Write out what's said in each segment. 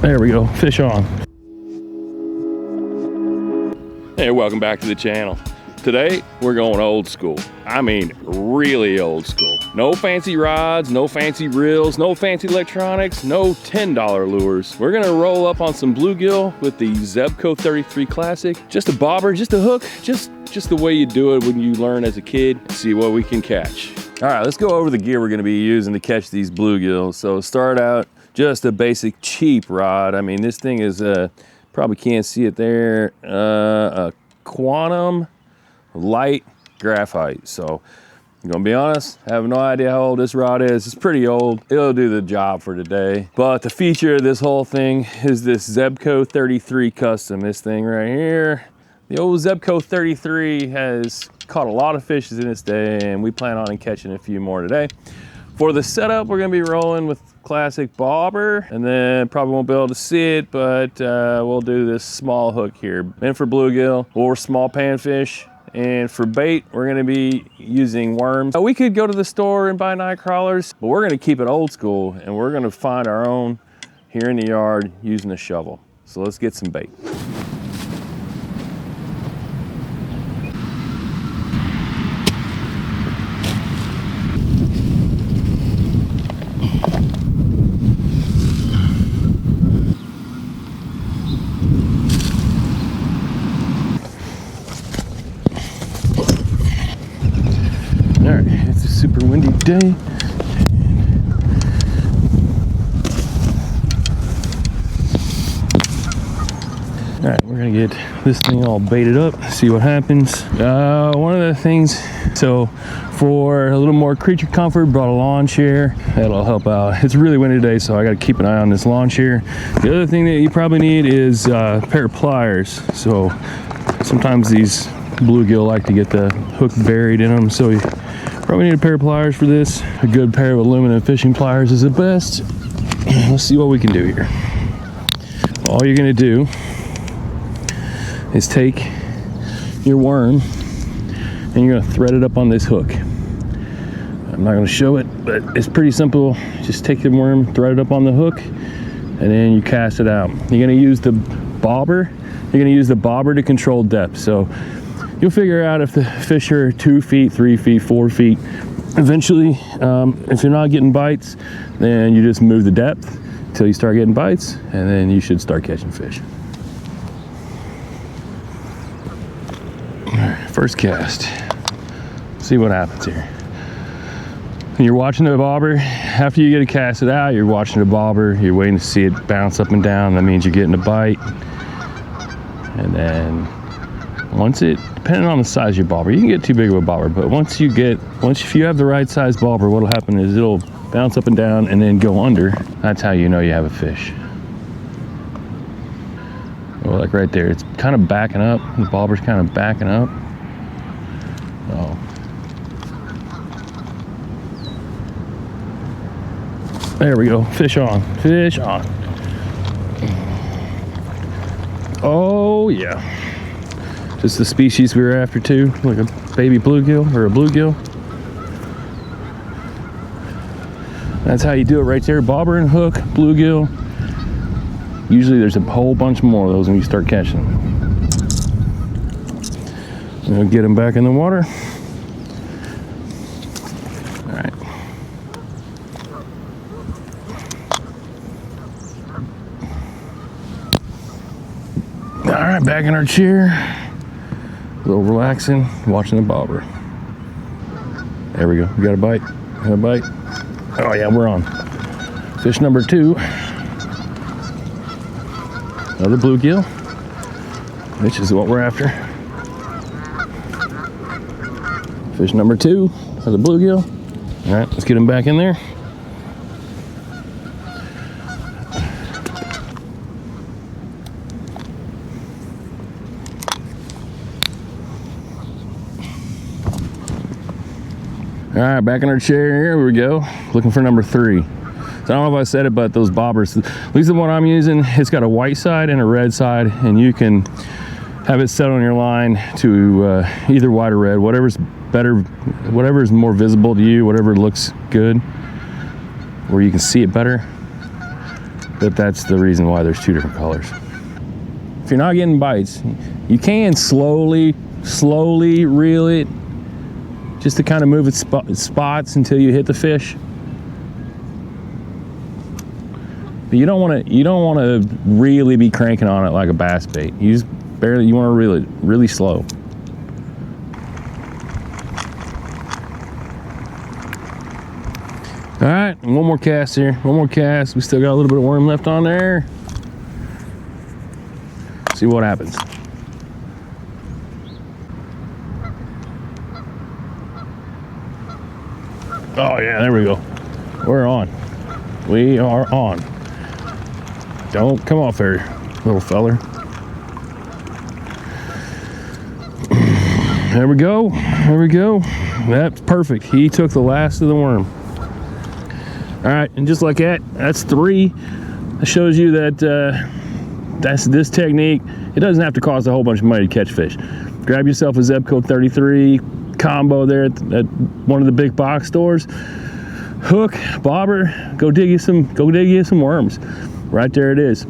There we go, fish on. Hey, welcome back to the channel. Today, we're going old school. I mean, really old school. No fancy rods, no fancy reels, no fancy electronics, no $10 lures. We're gonna roll up on some bluegill with the Zebco 33 Classic. Just a bobber, just a hook, just the way you do it when you learn as a kid. See what we can catch. All right, let's go over the gear we're gonna be using to catch these bluegills. So start out, just a basic cheap rod. I mean, this thing is, probably can't see it there, a Quantum light graphite. So I'm gonna be honest, I have no idea how old this rod is. It's pretty old. It'll do the job for today. But the feature of this whole thing is this Zebco 33 Custom. This thing right here. The old Zebco 33 has caught a lot of fishes in its day, and we plan on catching a few more today. For the setup, we're gonna be rolling with classic bobber, and then probably won't be able to see it, but we'll do this small hook here. And for bluegill or small panfish, and for bait, we're gonna be using worms. We could go to the store and buy night crawlers, but we're gonna keep it old school, and we're gonna find our own here in the yard using a shovel. So let's get some bait. It's a super windy day. All right, we're gonna get this thing all baited up, see what happens. One of the things, so for a little more creature comfort, brought a lawn chair. That'll help out. It's really windy today, so I gotta keep an eye on this lawn chair. The other thing that you probably need is a pair of pliers. So sometimes these bluegill like to get the hook buried in them, so you probably need a pair of pliers for this. A good pair of aluminum fishing pliers is the best. Let's see what we can do here. All you're gonna do is take your worm and you're gonna thread it up on this hook. I'm not gonna show it, but it's pretty simple. Just take the worm, thread it up on the hook, and then you cast it out. You're gonna use the bobber. You're gonna use the bobber to control depth. So you'll figure out if the fish are 2 feet, 3 feet, 4 feet. Eventually, if you're not getting bites, then you just move the depth until you start getting bites, and then you should start catching fish. All right, first cast. See what happens here. When you're watching the bobber, after you get it casted out, you're watching the bobber, you're waiting to see it bounce up and down. That means you're getting a bite. And then depending on the size of your bobber, you can get too big of a bobber, but if you have the right size bobber, what'll happen is it'll bounce up and down and then go under. That's how you know you have a fish. Well, like right there, it's kind of backing up. The bobber's kind of backing up. Oh. There we go, fish on, fish on. Oh yeah. Just the species we were after too, like a baby bluegill or a bluegill. That's how you do it right there. Bobber and hook, bluegill. Usually there's a whole bunch more of those when you start catching them. We'll get them back in the water. All right. All right, back in our chair. A little relaxing, watching the bobber. There we go. We got a bite. Got a bite. Oh yeah, we're on. Fish number 2. Another bluegill, which is what we're after. Fish number 2, another bluegill. All right, let's get him back in there. All right, back in our chair, here we go. Looking for number 3. So I don't know if I said it, but those bobbers, at least the one I'm using, it's got a white side and a red side, and you can have it set on your line to either white or red, whatever's better, whatever is more visible to you, whatever looks good, where you can see it better. that that's the reason why there's two different colors. If you're not getting bites, you can slowly reel it, just to kind of move its spots until you hit the fish. But you don't want to really be cranking on it like a bass bait. You want to reel it really slow. All right, one more cast here. One more cast. We still got a little bit of worm left on there. See what happens. Oh yeah, there we go. We're on. We are on. Don't come off there, little feller. There we go. There we go. That's perfect. He took the last of the worm. All right, and just like that, that's 3. That shows you that that's this technique. It doesn't have to cost a whole bunch of money to catch fish. Grab yourself a Zebco 33 combo there at one of the big box stores. Hook, bobber, go dig you some worms. Right there it is.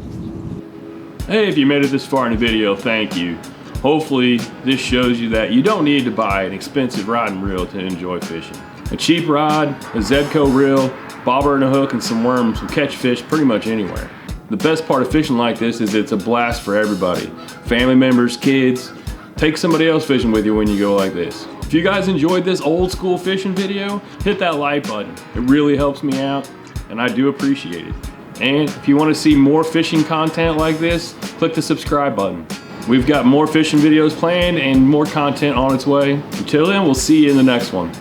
Hey, if you made it this far in the video, thank you. Hopefully this shows you that you don't need to buy an expensive rod and reel to enjoy fishing. A cheap rod, a Zebco reel, bobber and a hook, and some worms will catch fish pretty much anywhere. The best part of fishing like this is it's a blast for everybody. Family members, kids. Take somebody else fishing with you when you go like this. If you guys enjoyed this old school fishing video, hit that like button. It really helps me out, and I do appreciate it. And if you want to see more fishing content like this, click the subscribe button. We've got more fishing videos planned and more content on its way. Until then, we'll see you in the next one.